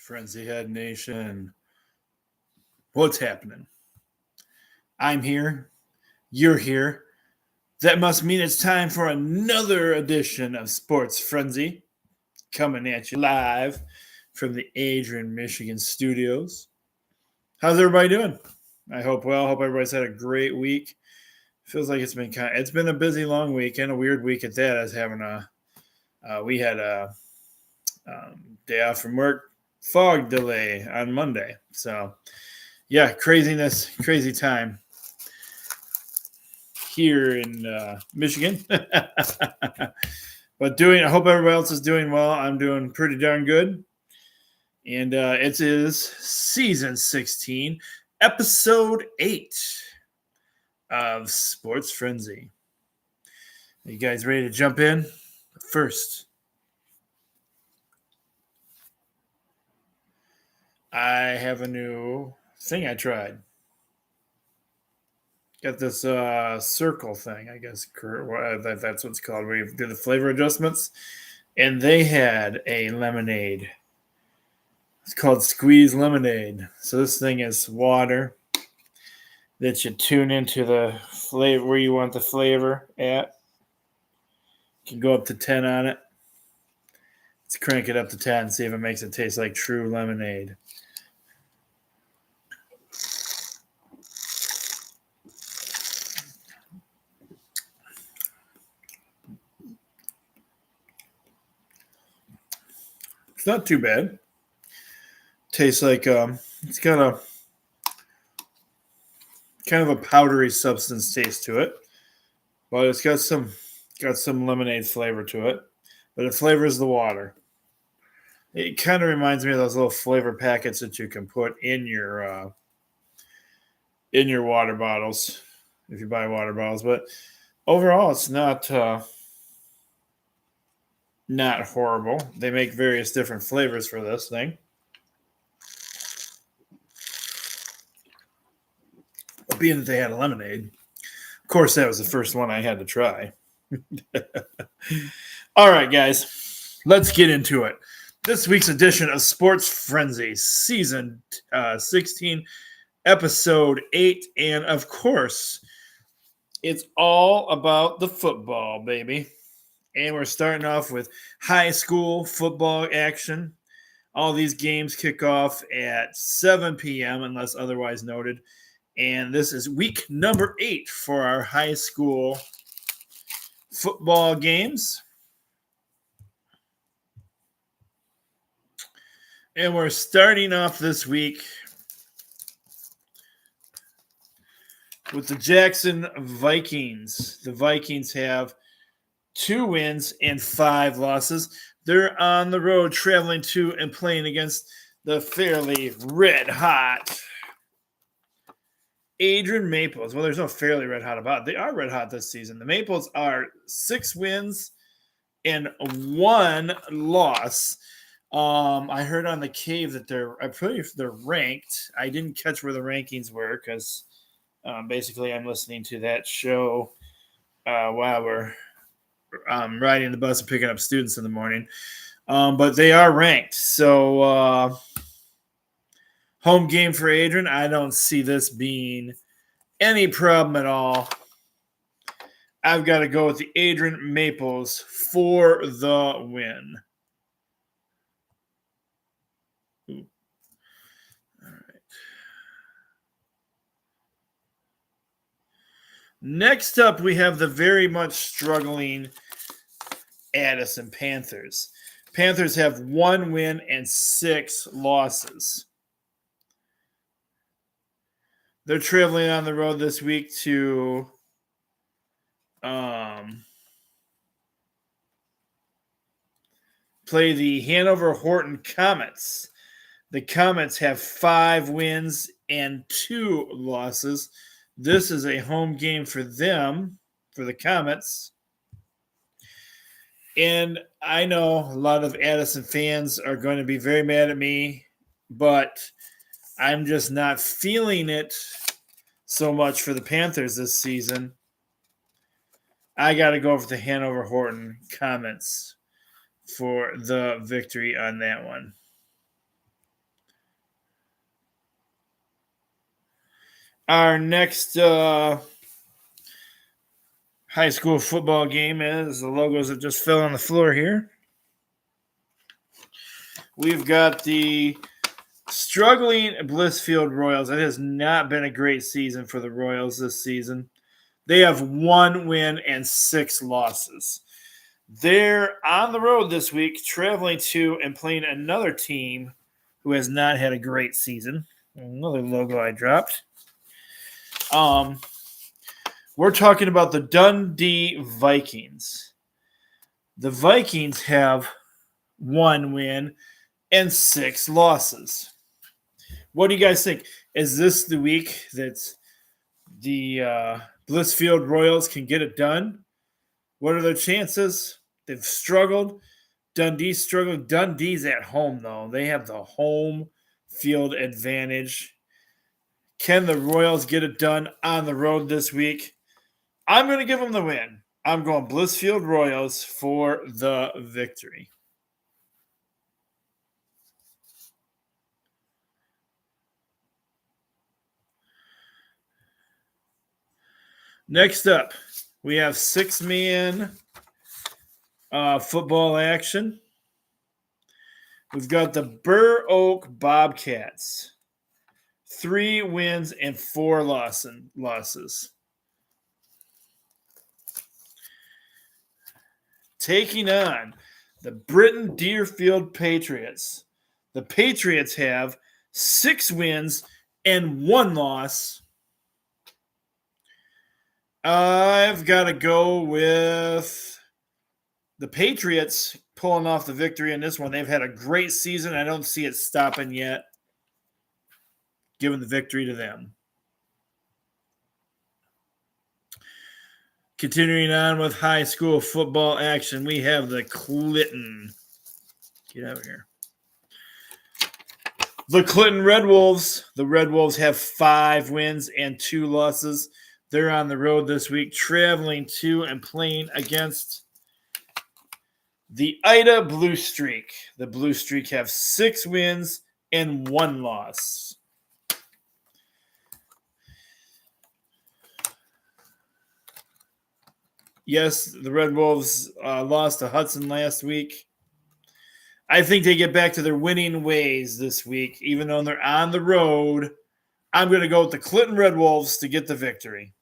Frenzy Head Nation. What's happening? I'm here. You're here. That must mean it's time for another edition of Sports Frenzy, coming at you live from the Adrian, Michigan studios. How's everybody doing? I hope well. Hope everybody's had a great week. Feels like it's been a busy, long week and a weird week at that. We had a day off from work, fog delay on Monday. So, yeah, craziness, crazy time here in Michigan. But I hope everybody else is doing well. I'm doing pretty darn good. And it is season 16, episode 8 of Sports Frenzy. Are you guys ready to jump in? First, I have a new thing I tried. Got this circle thing, I guess that's what it's called, where you do the flavor adjustments. And they had a lemonade. It's called Squeeze Lemonade. So this thing is water that you tune into the flavor where you want the flavor at. You can go up to 10 on it. Let's crank it up to 10, see if it makes it taste like true lemonade. It's not too bad. Tastes like it's got a kind of a powdery substance taste to it, but it's got some lemonade flavor to it. But it flavors the water. It kind of reminds me of those little flavor packets that you can put in your water bottles if you buy water bottles. But overall, it's not horrible. They make various different flavors for this thing. But being that they had a lemonade, of course, that was the first one I had to try. All right, guys, let's get into it. This week's edition of Sports Frenzy, season 16, episode 8. And of course, it's all about the football, baby. And we're starting off with high school football action. All these games kick off at 7 p.m. unless otherwise noted. And this is week number 8 for our high school football games. And we're starting off this week with the Jackson Vikings. The Vikings have 2 wins and 5 losses. They're on the road traveling to and playing against the fairly red-hot Adrian Maples. Well, there's no fairly red-hot about it. They are red-hot this season. The Maples are 6 wins and 1 loss. I heard on the Cave that they're ranked. I didn't catch where the rankings were because basically I'm listening to that show while we're riding the bus and picking up students in the morning. But they are ranked. So home game for Adrian. I don't see this being any problem at all. I've got to go with the Adrian Maples for the win. Ooh. All right. Next up, we have the very much struggling Addison Panthers. Panthers have 1 win and 6 losses. They're traveling on the road this week to play the Hanover Horton Comets. The Comets have 5 wins and 2 losses. This is a home game for them, for the Comets. And I know a lot of Addison fans are going to be very mad at me, but I'm just not feeling it so much for the Panthers this season. I got to go for the Hanover Horton Comets for the victory on that one. Our next high school football game is the logos that just fell on the floor here. We've got the struggling Blissfield Royals. It has not been a great season for the Royals this season. They have 1 win and 6 losses. They're on the road this week, traveling to and playing another team who has not had a great season. Another logo I dropped. We're talking about the Dundee Vikings. The Vikings have 1 win and 6 losses. What do you guys think? Is this the week that the Blissfield Royals can get it done? What are their chances? They've struggled. Dundee's struggling. Dundee's at home, though. They have the home field advantage. Can the Royals get it done on the road this week? I'm going to give them the win. I'm going Blissfield Royals for the victory. Next up, we have 6-man football action. We've got the Burr Oak Bobcats. 3 wins and 4 losses. Taking on the Britton Deerfield Patriots. The Patriots have 6 wins and 1 loss. I've got to go with the Patriots pulling off the victory in this one. They've had a great season. I don't see it stopping yet. Giving the victory to them. Continuing on with high school football action, we have the Clinton. Get out of here. The Clinton Red Wolves. The Red Wolves have 5 wins and 2 losses. They're on the road this week, traveling to and playing against the Ida Blue Streak. The Blue Streak have 6 wins and 1 loss. Yes, the Red Wolves lost to Hudson last week. I think they get back to their winning ways this week, even though they're on the road. I'm going to go with the Clinton Red Wolves to get the victory.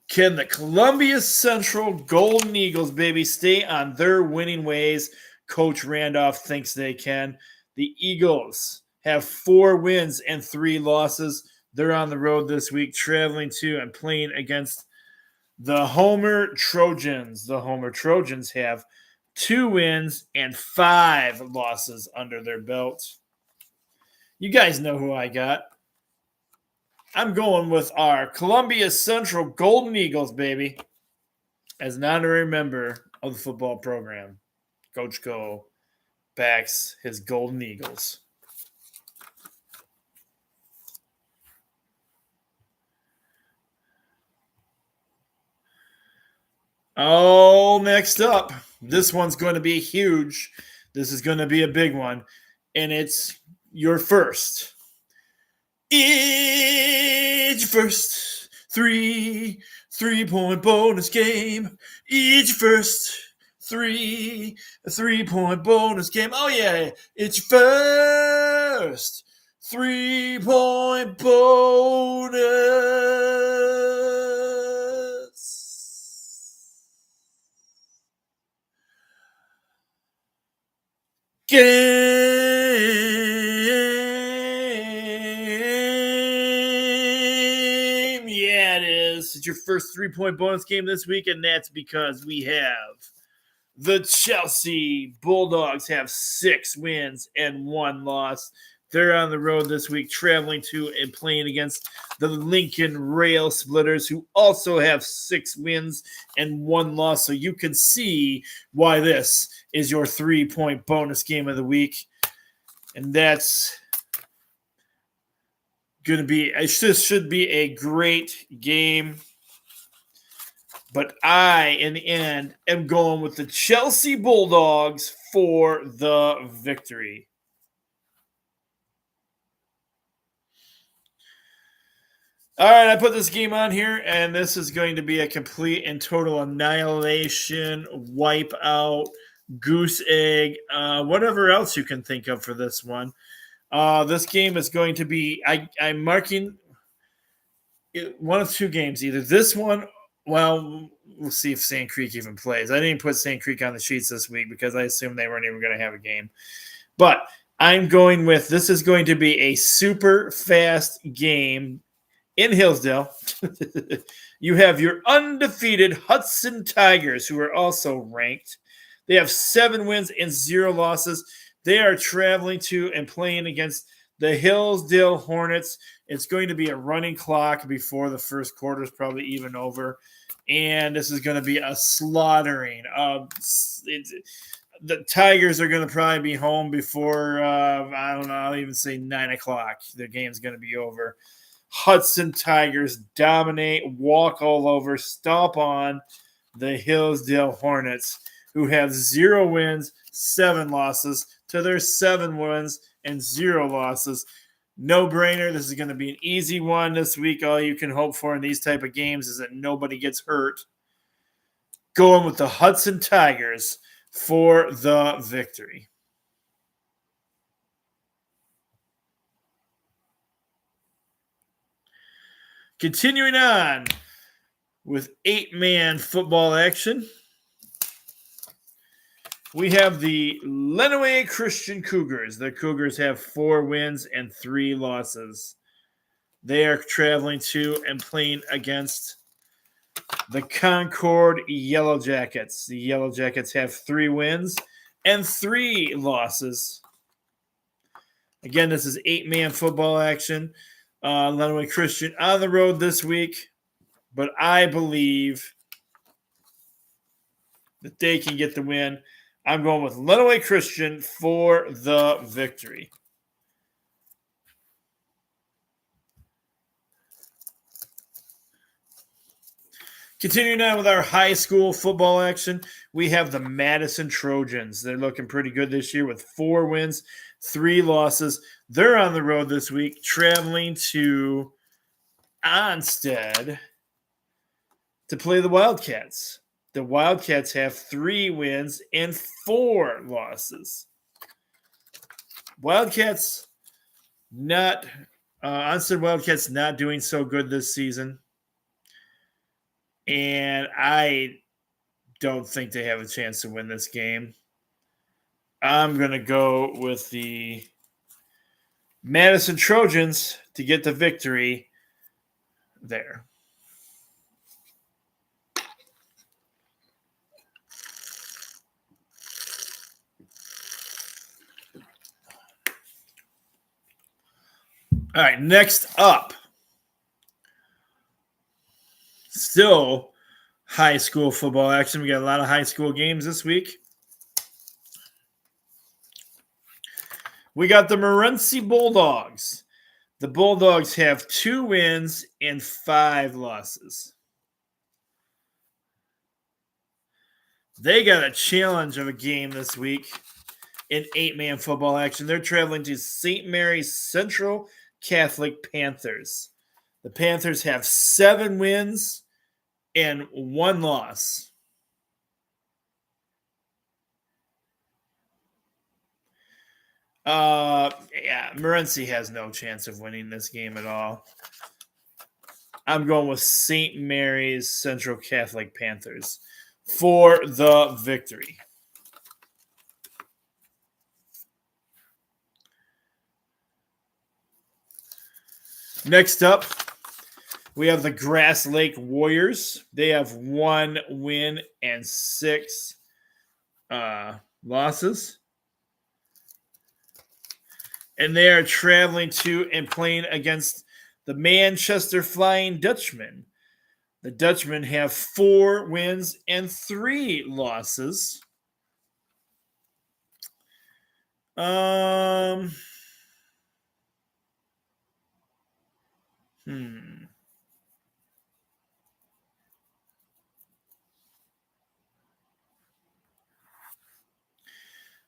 Can the Columbia Central Golden Eagles, baby, stay on their winning ways? Coach Randolph thinks they can. The Eagles have 4 wins and 3 losses. They're on the road this week, traveling to and playing against the Homer Trojans. The Homer Trojans have 2 wins and 5 losses under their belt. You guys know who I got. I'm going with our Columbia Central Golden Eagles, baby, as an honorary member of the football program. Coach Co backs his Golden Eagles. Oh, next up, this one's going to be huge. This is going to be a big one, and it's your first. It's your first three-point bonus game. It's your first three-point bonus game. Oh, yeah, it's your first 3-point bonus game. Yeah, it is. It's your first 3-point bonus game this week, and that's because we have the Chelsea Bulldogs have 6 wins and 1 loss. They're on the road this week, traveling to and playing against the Lincoln Rail Splitters, who also have 6 wins and 1 loss. So you can see why this is your 3-point bonus game of the week. And that's going to be – this should be a great game. But I, in the end, am going with the Chelsea Bulldogs for the victory. All right, I put this game on here, and this is going to be a complete and total annihilation, wipe out, goose egg, whatever else you can think of for this one. This game is going to be, I'm marking one of two games, either this one, well, we'll see if Sand Creek even plays. I didn't put Sand Creek on the sheets this week because I assumed they weren't even going to have a game. But I'm going with, this is going to be a super fast game in Hillsdale. You have your undefeated Hudson Tigers, who are also ranked. They have 7 wins and 0 losses. They are traveling to and playing against the Hillsdale Hornets. It's going to be a running clock before the first quarter is probably even over. And this is going to be a slaughtering. The Tigers are going to probably be home before, I don't know, I'll even say 9 o'clock. Their game's going to be over. Hudson Tigers dominate, walk all over, stomp on the Hillsdale Hornets, who have 0 wins, 7 losses, to their 7 wins and 0 losses. No brainer. This is going to be an easy one this week. All you can hope for in these type of games is that nobody gets hurt. Going with the Hudson Tigers for the victory. Continuing on with 8-man football action, we have the Lenawee Christian Cougars. The Cougars have 4 wins and 3 losses. They are traveling to and playing against the Concord Yellow Jackets. The Yellow Jackets have 3 wins and 3 losses. Again, this is 8-man football action. Lenawee Christian on the road this week, but I believe that they can get the win. I'm going with Lenawee Christian for the victory. Continuing on with our high school football action, we have the Madison Trojans. They're looking pretty good this year with 4 wins, 3 losses. They're on the road this week, traveling to Onstead to play the Wildcats. The Wildcats have 3 wins and 4 losses. Wildcats not Onstead Wildcats not doing so good this season. And I don't think they have a chance to win this game. I'm going to go with the Madison Trojans to get the victory there. All right, next up, still high school football action. We got a lot of high school games this week. We got the Morenci Bulldogs. The Bulldogs have 2 wins and 5 losses. They got a challenge of a game this week in 8-man football action. They're traveling to St. Mary's Central Catholic Panthers. The Panthers have 7 wins and 1 loss. Morenci has no chance of winning this game at all. I'm going with St. Mary's Central Catholic Panthers for the victory. Next up, we have the Grass Lake Warriors. They have 1 win and 6 losses. And they are traveling to and playing against the Manchester Flying Dutchmen. The Dutchmen have 4 wins and 3 losses.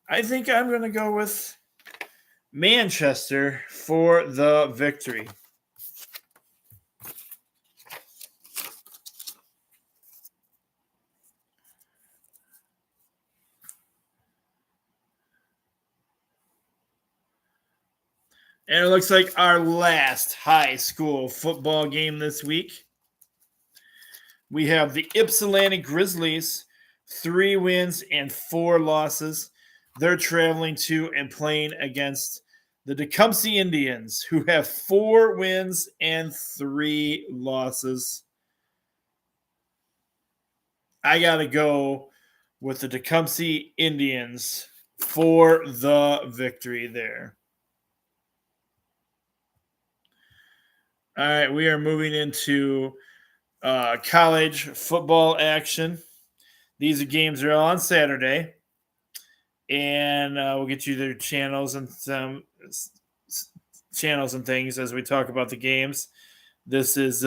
I think I'm going to go with Manchester for the victory. And it looks like our last high school football game this week. We have the Ypsilanti Grizzlies, 3 wins and 4 losses. They're traveling to and playing against the Tecumseh Indians, who have 4 wins and 3 losses. I got to go with the Tecumseh Indians for the victory there. All right, we are moving into college football action. These games are all on Saturday, and we'll get you their channels and some channels and things as we talk about the games. This is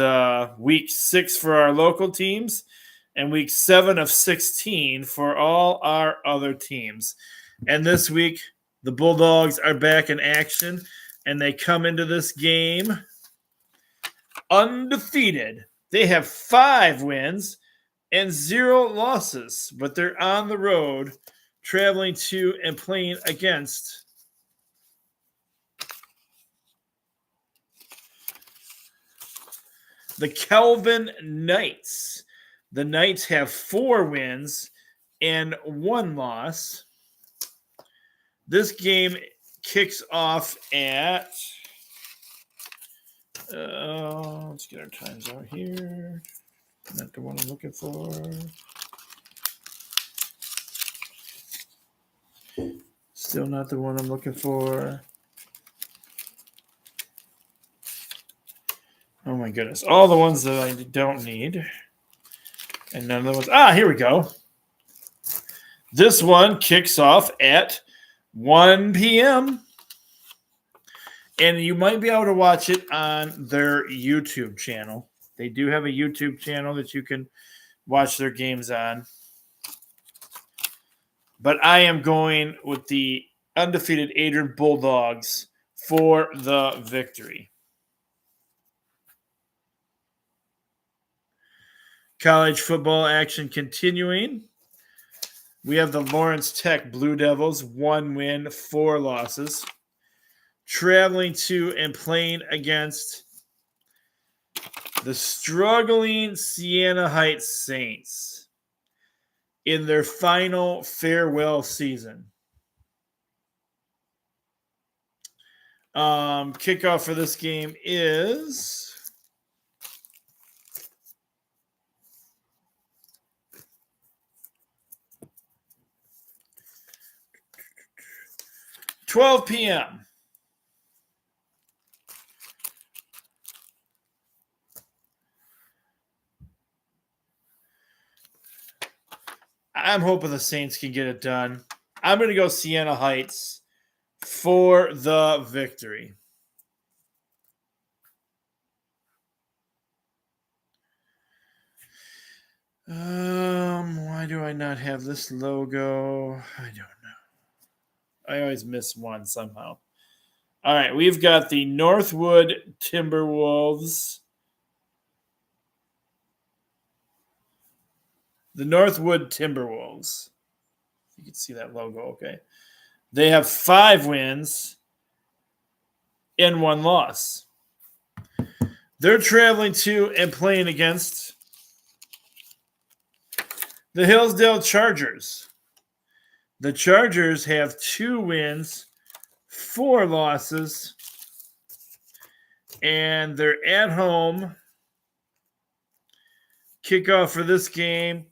week 6 for our local teams and week 7 of 16 for all our other teams. And this week, the Bulldogs are back in action, and they come into this game undefeated. They have 5 wins and 0 losses, but they're on the road traveling to and playing against the Kelvin Knights. The Knights have 4 wins and 1 loss. This game kicks off at let's get our times out here. Not the one I'm looking for. Still not the one I'm looking for. Oh my goodness. All the ones that I don't need. And none of the ones. Here we go. This one kicks off at 1 p.m. And you might be able to watch it on their YouTube channel. They do have a YouTube channel that you can watch their games on. But I am going with the undefeated Adrian Bulldogs for the victory. College football action continuing. We have the Lawrence Tech Blue Devils, 1 win, 4 losses. Traveling to and playing against the struggling Siena Heights Saints in their final farewell season. Kickoff for this game is 12 p.m. I'm hoping the Saints can get it done. I'm going to go Siena Heights for the victory. Why do I not have this logo? I don't know. I always miss one somehow. All right, we've got the Northwood Timberwolves. The Northwood Timberwolves. You can see that logo, okay. They have 5 wins and 1 loss. They're traveling to and playing against the Hillsdale Chargers. The Chargers have 2 wins, 4 losses, and they're at home. Kickoff for this game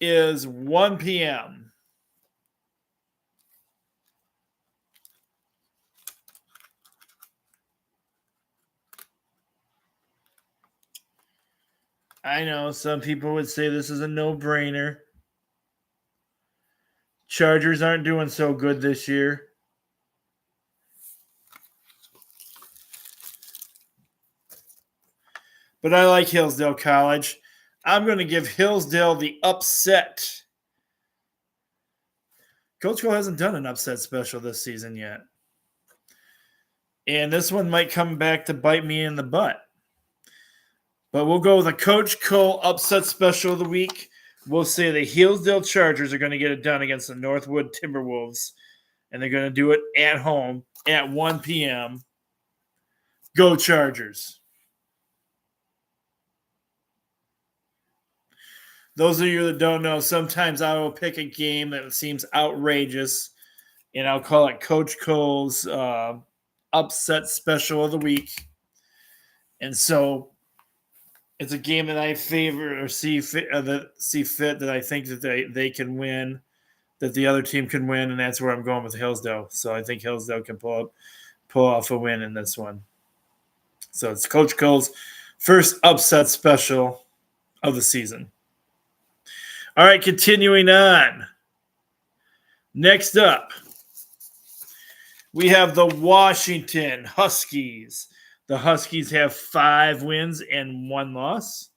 is 1 p.m. I know some people would say this is a no-brainer. Chargers aren't doing so good this year. But I like Hillsdale College. I'm going to give Hillsdale the upset. Coach Cole hasn't done an upset special this season yet. And this one might come back to bite me in the butt. But we'll go with a Coach Cole upset special of the week. We'll say the Hillsdale Chargers are going to get it done against the Northwood Timberwolves. And they're going to do it at home at 1 p.m. Go Chargers. Those of you that don't know, sometimes I will pick a game that seems outrageous, and I'll call it Coach Cole's upset special of the week. And so it's a game that I favor or see fit that I think that they can win, that the other team can win, and that's where I'm going with Hillsdale. So I think Hillsdale can pull off a win in this one. So it's Coach Cole's first upset special of the season. All right, continuing on. Next up, we have the Washington Huskies. The Huskies have 5 wins and 1 loss.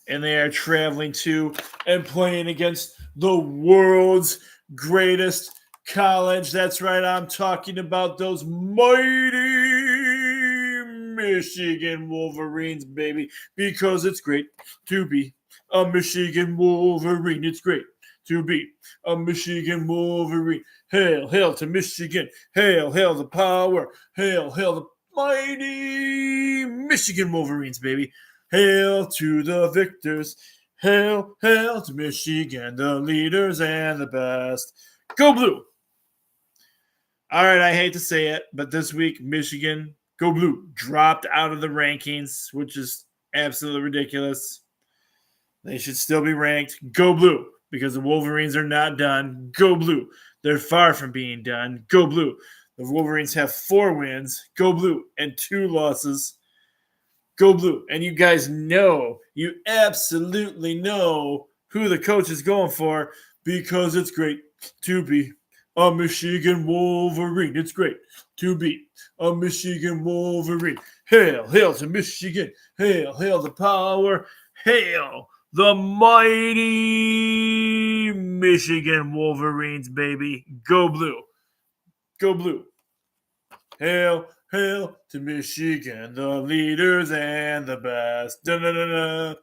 And they are traveling to and playing against the world's greatest college. That's right, I'm talking about those mighty Michigan Wolverines, baby, because it's great to be a Michigan Wolverine. It's great to be a Michigan Wolverine. Hail, hail to Michigan. Hail, hail the power. Hail, hail the mighty Michigan Wolverines, baby. Hail to the victors. Hail, hail to Michigan, the leaders and the best. Go Blue. All right, I hate to say it, but this week, Michigan, Go Blue, dropped out of the rankings, which is absolutely ridiculous. They should still be ranked. Go Blue, because the Wolverines are not done. Go Blue. They're far from being done. Go Blue. The Wolverines have 4 wins. Go Blue. And 2 losses. Go Blue. And you guys know, you absolutely know who the coach is going for, because it's great to be a Michigan Wolverine. It's great to be a Michigan Wolverine. Hail, hail to Michigan. Hail, hail the power. Hail the mighty Michigan Wolverines, baby. Go Blue. Go Blue. Hail, hail to Michigan, the leaders and the best. Da-da-da-da.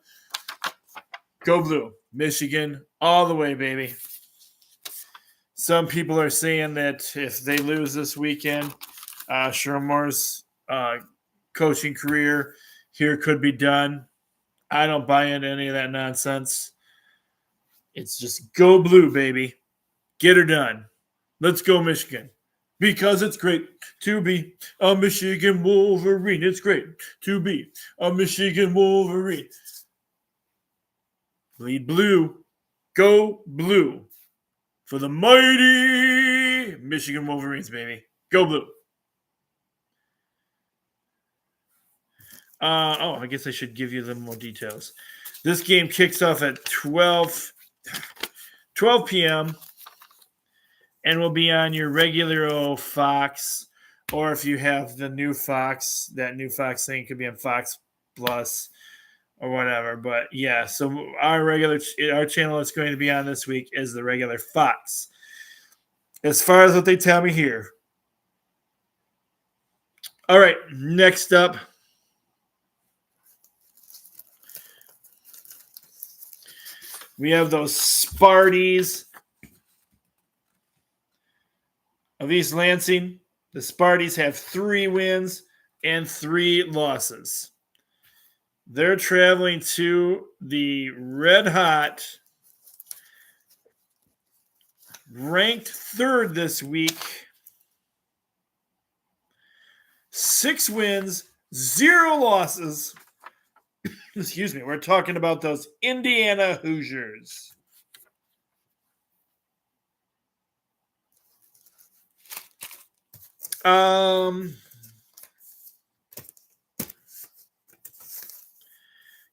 Go Blue. Michigan all the way, baby. Some people are saying that if they lose this weekend, Sherman Moore's coaching career here could be done. I don't buy into any of that nonsense. It's just go Blue, baby. Get her done. Let's go, Michigan. Because it's great to be a Michigan Wolverine. It's great to be a Michigan Wolverine. Bleed blue. Go Blue. For the mighty Michigan Wolverines, baby. Go Blue. I guess I should give you the more details. This game kicks off at 12 p.m. and will be on your regular old Fox, or if you have the new Fox, that new Fox thing could be on Fox Plus or whatever. But yeah, so our channel that's going to be on this week is the regular Fox. As far as what they tell me here. All right, next up. We have those Sparties of East Lansing. The Sparties have 3 wins and 3 losses. They're traveling to the red hot, ranked 3rd this week. 6 wins, 0 losses. Excuse me. We're talking about those Indiana Hoosiers.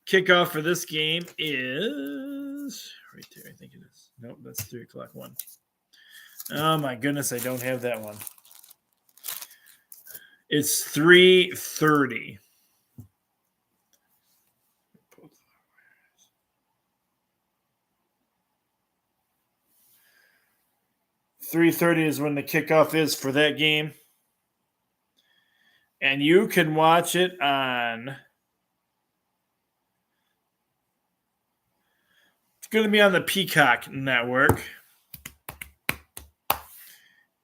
Kickoff for this game is right there. I think it is. Nope, that's 3:00 one. Oh my goodness, I don't have that one. It's 3:30. 3:30 is when the kickoff is for that game. And you can watch it on. It's going to be on the Peacock Network.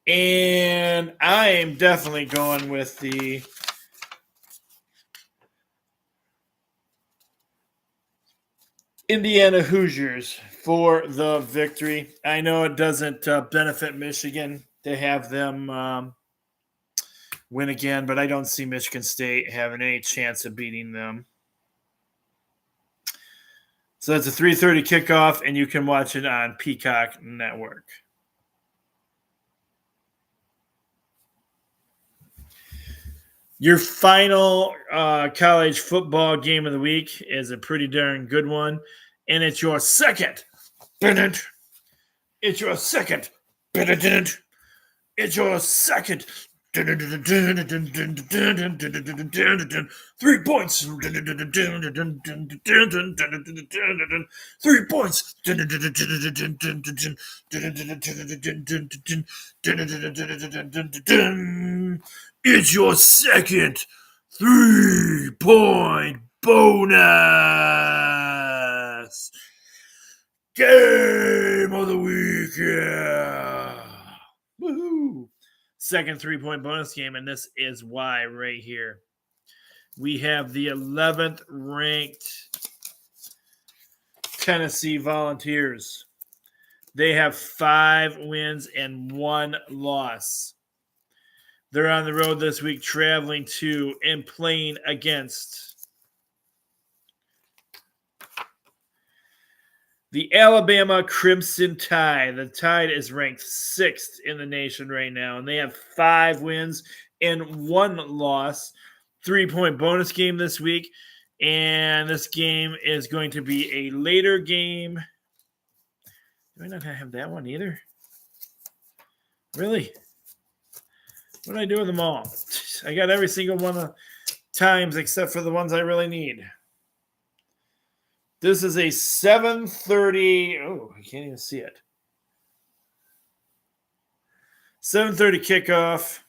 And I am definitely going with the Indiana Hoosiers for the victory. I know it doesn't benefit Michigan to have them win again, but I don't see Michigan State having any chance of beating them. So that's a 3:30 kickoff, and you can watch it on Peacock Network. Your final college football game of the week is a pretty darn good one, and it's your second. It's your second. It's your second. 3 points. 3 points. It's your second 3-point bonus game of the week. Yeah. Woohoo. Second 3-point bonus game, and this is why right here. We have the 11th ranked Tennessee Volunteers. They have 5 wins and 1 loss. They're on the road this week, traveling to and playing against the Alabama Crimson Tide. The Tide is ranked 6th in the nation right now, and they have 5 wins and 1 loss. 3-point bonus game this week, and this game is going to be a later game. Do I not have that one either? Really? What did I do with them all? I got every single one of times except for the ones I really need. This is a 7:30. Oh, I can't even see it. 7:30 kickoff.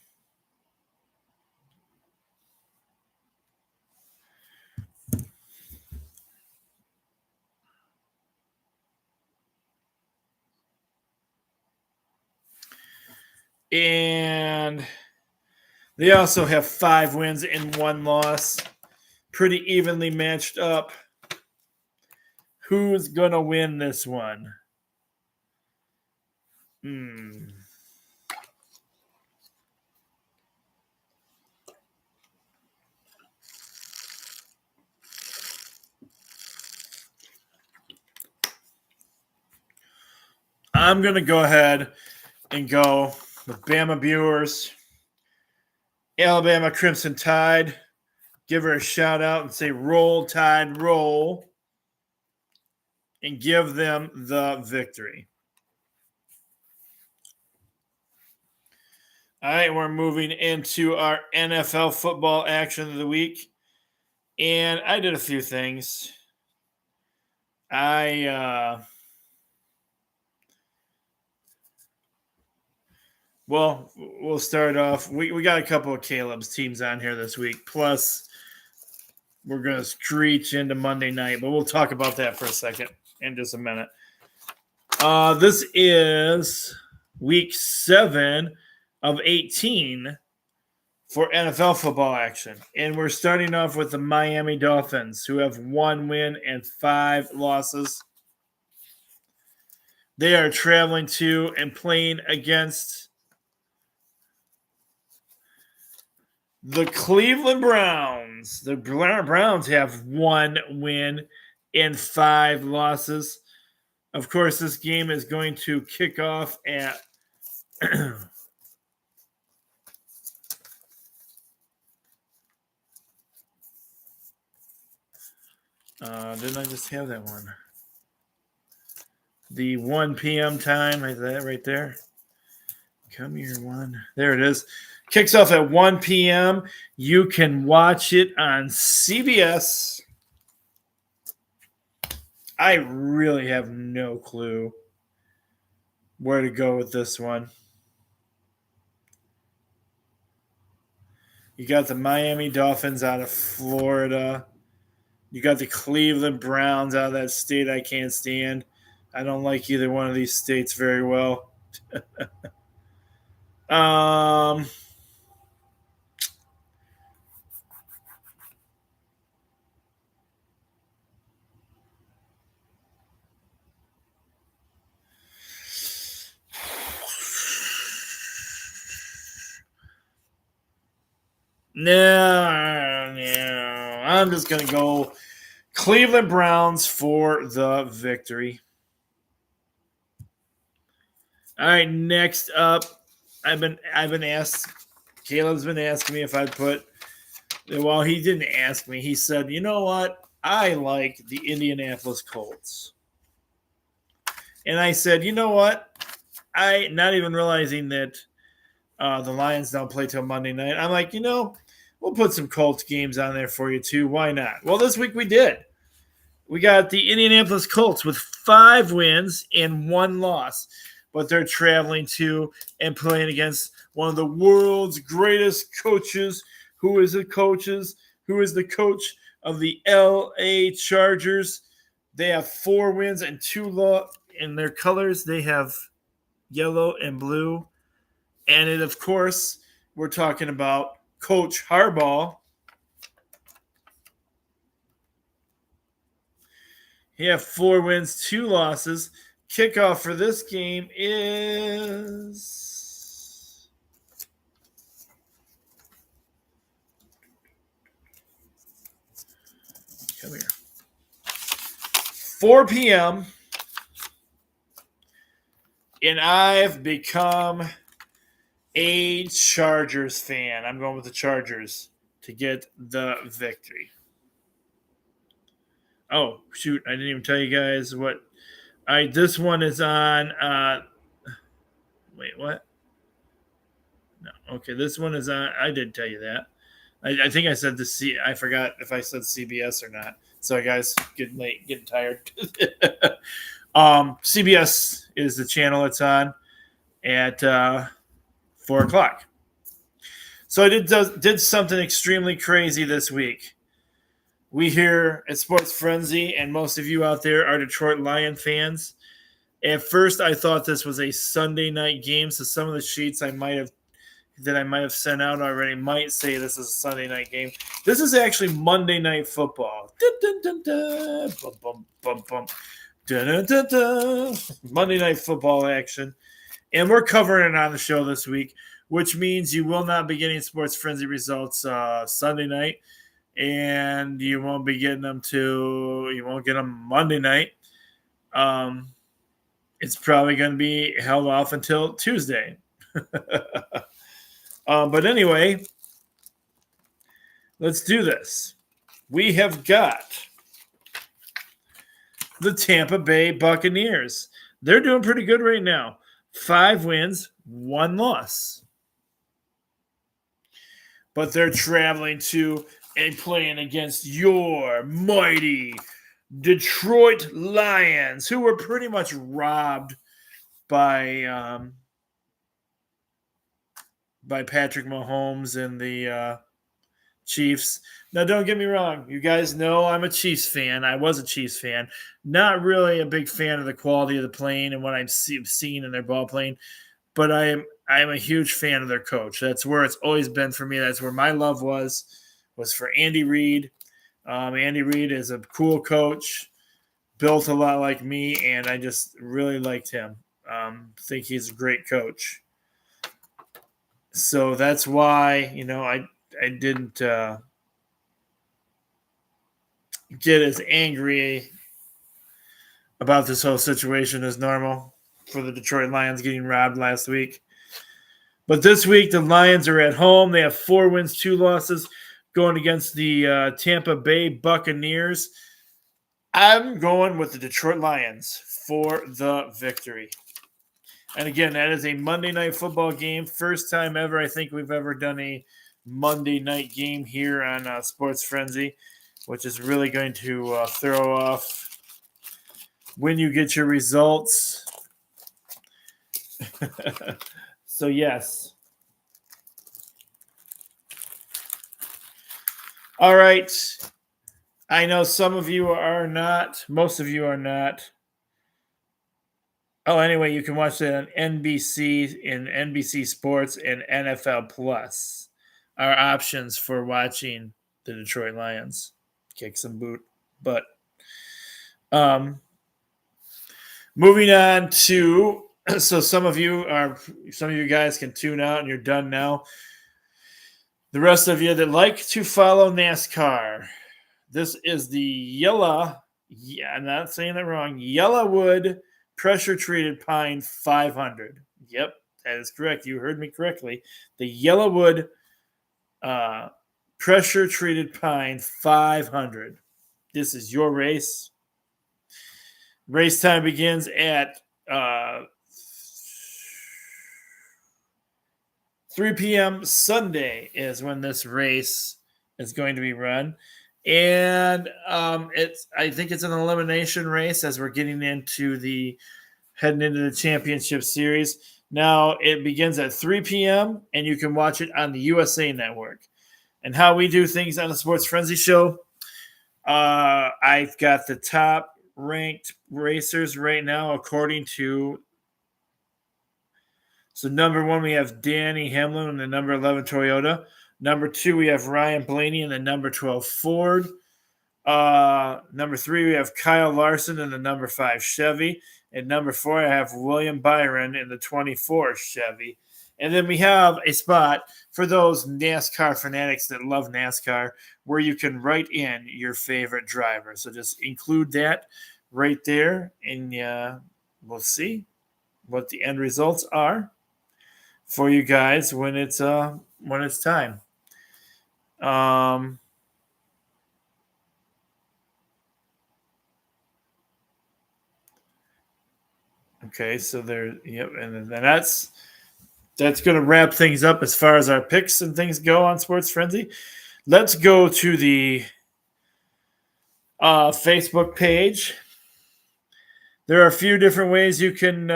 And they also have 5 wins and 1 loss. Pretty evenly matched up. Who's going to win this one? I'm going to go ahead and go with Bama Brewers, Alabama Crimson Tide. Give her a shout out and say, roll, Tide, roll. And give them the victory. All right, we're moving into our NFL football action of the week. And I did a few things. Well, we'll start off. We got a couple of Caleb's teams on here this week. Plus, we're going to screech into Monday night. But we'll talk about that for a second in just a minute. This is week 7 of 18 for NFL football action. And we're starting off with the Miami Dolphins, who have 1 win and 5 losses. They are traveling to and playing against the Cleveland Browns. The Browns have 1 win and 5 losses. Of course, this game is going to kick off at didn't I just have that one? The 1 p.m. time, is that right there? Come here, 1. There it is. Kicks off at 1 p.m. You can watch it on CBS. I really have no clue where to go with this one. You got the Miami Dolphins out of Florida. You got the Cleveland Browns out of that state I can't stand. I don't like either one of these states very well. um, no. I'm just going to go Cleveland Browns for the victory. All right, next up, I've been asked. Caleb's been asking me if I put. Well, he didn't ask me. He said, "You know what? I like the Indianapolis Colts." And I said, "You know what? I not even realizing that the Lions don't play till Monday night. I'm like, we'll put some Colts games on there for you too. Why not?" Well, this week we did. We got the Indianapolis Colts with 5 wins and 1 loss, but they're traveling to and playing against one of the world's greatest coaches. Who is the coach of the LA Chargers? They have 4 wins and 2 losses. In their colors, they have yellow and blue. And it, of course, we're talking about Coach Harbaugh. He have 4 wins, 2 losses. Kickoff for this game is come here. 4 p.m. And I've become a Chargers fan. I'm going with the Chargers to get the victory. Oh, shoot. I didn't even tell you guys what. All right, this one is on. Wait, what? No. Okay, this one is on. I did tell you that. I think I said the C. I forgot if I said CBS or not. Sorry, guys. Getting late, getting tired. CBS is the channel it's on at 4 o'clock. So I did something extremely crazy this week. We here at Sports Frenzy, and most of you out there are Detroit Lion fans. At first, I thought this was a Sunday night game, so some of the sheets I might have sent out already might say this is a Sunday night game. This is actually Monday Night Football. Dun, dun, dun, dun. Bum, bum, bum, bum. Dun, dun, dun, dun. Monday Night Football action. And we're covering it on the show this week, which means you will not be getting Sports Frenzy results Sunday night, and you won't be getting them get them Monday night. It's probably going to be held off until Tuesday. But anyway, let's do this. We have got the Tampa Bay Buccaneers. They're doing pretty good right now. 5 wins, 1 loss. But they're traveling to and playing against your mighty Detroit Lions, who were pretty much robbed by Patrick Mahomes and the Chiefs. Now, don't get me wrong. You guys know I'm a Chiefs fan. I was a Chiefs fan. Not really a big fan of the quality of the playing and what I've seen in their ball playing, but I am a huge fan of their coach. That's where it's always been for me. That's where my love was for Andy Reid. Andy Reid is a cool coach, built a lot like me, and I just really liked him. Think he's a great coach. So that's why, I didn't get as angry about this whole situation as normal for the Detroit Lions getting robbed last week. But this week, the Lions are at home. They have 4 wins, 2 losses going against the Tampa Bay Buccaneers. I'm going with the Detroit Lions for the victory. And again, that is a Monday Night Football game. First time ever I think we've ever done a Monday night game here on Sports Frenzy, which is really going to throw off when you get your results. So, yes. All right. I know some of you are not. Most of you are not. Oh, anyway, you can watch it on NBC and NBC Sports and NFL Plus are options for watching the Detroit Lions kick some butt. Um, moving on to so some of you guys can tune out and you're done now. The rest of you that like to follow NASCAR, this is the I'm not saying it wrong, Yellowwood pressure treated pine 500. Yep, that is correct. You heard me correctly. The Yellowwood pressure treated pine 500. This is your race. Race time begins at 3 p.m. Sunday is when this race is going to be run. And I think it's an elimination race as we're getting heading into the championship series. Now it begins at 3 p.m. and you can watch it on the USA Network. And how we do things on the Sports Frenzy Show, I've got the top ranked racers right now according to. So number 1, we have Danny Hamlin in the number 11 Toyota. Number 2, we have Ryan Blaney in the number 12 Ford. Number 3, we have Kyle Larson in the number 5 Chevy. And number 4, I have William Byron in the 24 Chevy. And then we have a spot for those NASCAR fanatics that love NASCAR where you can write in your favorite driver. So just include that right there, and we'll see what the end results are for you guys when it's time. Okay, so and then that's going to wrap things up as far as our picks and things go on Sports Frenzy. Let's go to the Facebook page. There are a few different ways you can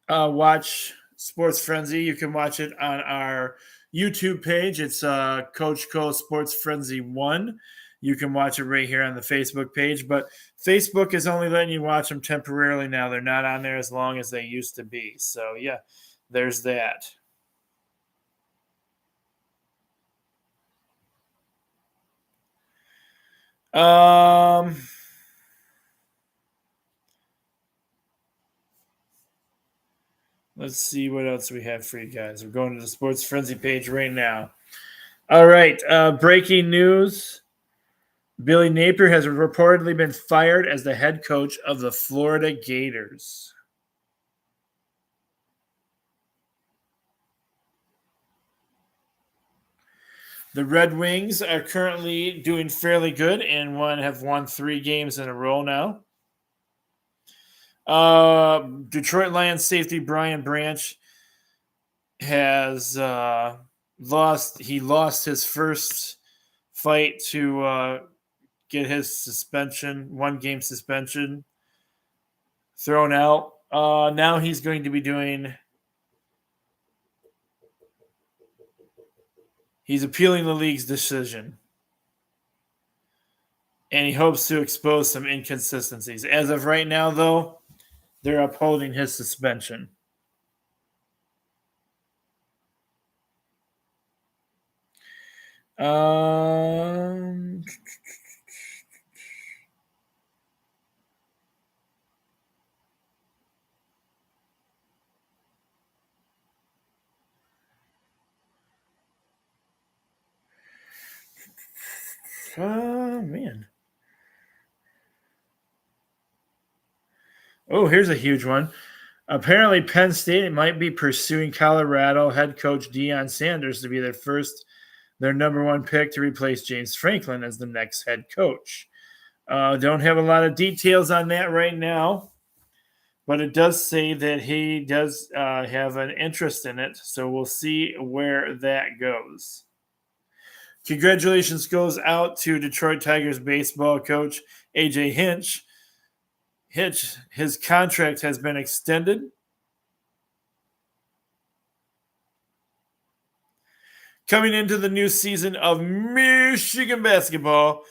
watch Sports Frenzy. You can watch it on our YouTube page. It's Coach Co Sports Frenzy 1. You can watch it right here on the Facebook page, but Facebook is only letting you watch them temporarily now. They're not on there as long as they used to be. So, yeah, there's that. Let's see what else we have for you guys. We're going to the Sports Frenzy page right now. All right, breaking news. Billy Napier has reportedly been fired as the head coach of the Florida Gators. The Red Wings are currently doing fairly good and have won 3 games in a row now. Detroit Lions safety Brian Branch has lost. He lost his first fight to get his suspension, 1-game suspension, thrown out. Now he's going to be he's appealing the league's decision. And he hopes to expose some inconsistencies. As of right now, though, they're upholding his suspension. Oh, man. Oh, here's a huge one. Apparently, Penn State might be pursuing Colorado head coach Deion Sanders to be their number 1 pick to replace James Franklin as the next head coach. Don't have a lot of details on that right now, but it does say that he does have an interest in it, so we'll see where that goes. Congratulations goes out to Detroit Tigers baseball coach AJ Hinch. His contract has been extended. Coming into the new season of Michigan basketball,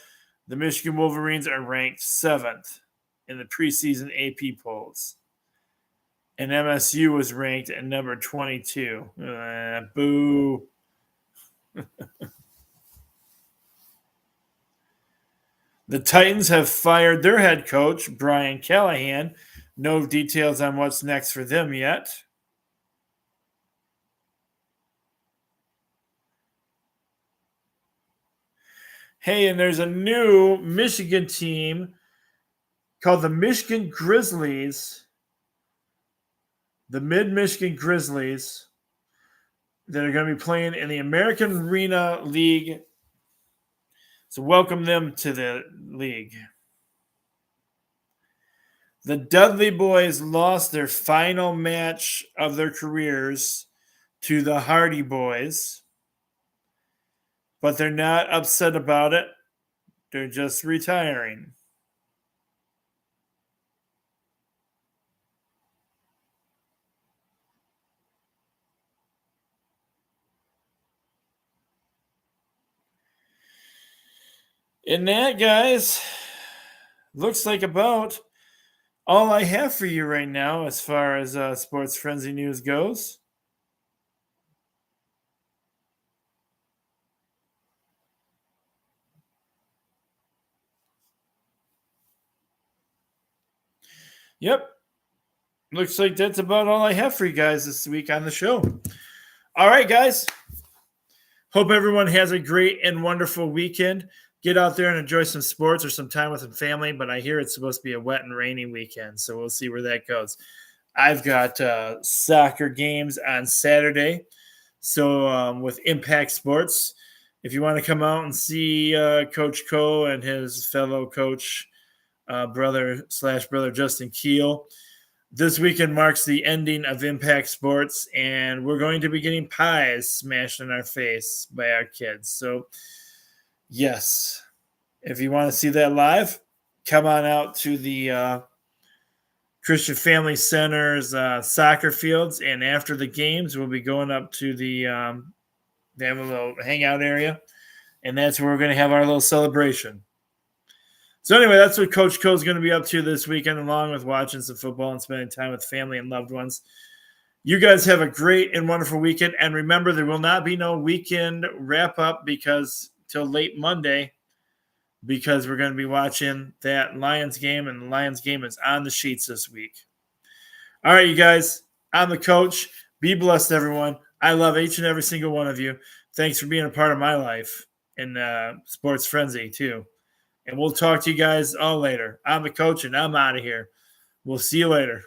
the Michigan Wolverines are ranked 7th in the preseason AP polls. And MSU was ranked at number 22. Boo. The Titans have fired their head coach, Brian Callahan. No details on what's next for them yet. Hey, and there's a new Michigan team called the Michigan Grizzlies, the Mid-Michigan Grizzlies, that are going to be playing in the American Arena League. So welcome them to the league. The Dudley Boys lost their final match of their careers to the Hardy Boys, but they're not upset about it. They're just retiring. And that, guys, looks like about all I have for you right now as far as Sports Frenzy news goes. Yep. Looks like that's about all I have for you guys this week on the show. All right, guys. Hope everyone has a great and wonderful weekend. Get out there and enjoy some sports or some time with some family, but I hear it's supposed to be a wet and rainy weekend, so we'll see where that goes. I've got soccer games on Saturday, so with Impact Sports. If you want to come out and see Coach Coe and his fellow coach, brother Justin Keel, this weekend marks the ending of Impact Sports, and we're going to be getting pies smashed in our face by our kids. So, yes, if you want to see that live, come on out to the Christian Family Center's soccer fields, and after the games, we'll be going up to they have a little hangout area, and that's where we're going to have our little celebration. So anyway, that's what Coach Coe is going to be up to this weekend, along with watching some football and spending time with family and loved ones. You guys have a great and wonderful weekend. And remember, there will not be no weekend wrap-up till late Monday, because we're going to be watching that Lions game, and the Lions game is on the sheets this week. All right, you guys, I'm the coach. Be blessed, everyone. I love each and every single one of you. Thanks for being a part of my life in Sports Frenzy, too. And we'll talk to you guys all later. I'm the coach, and I'm out of here. We'll see you later.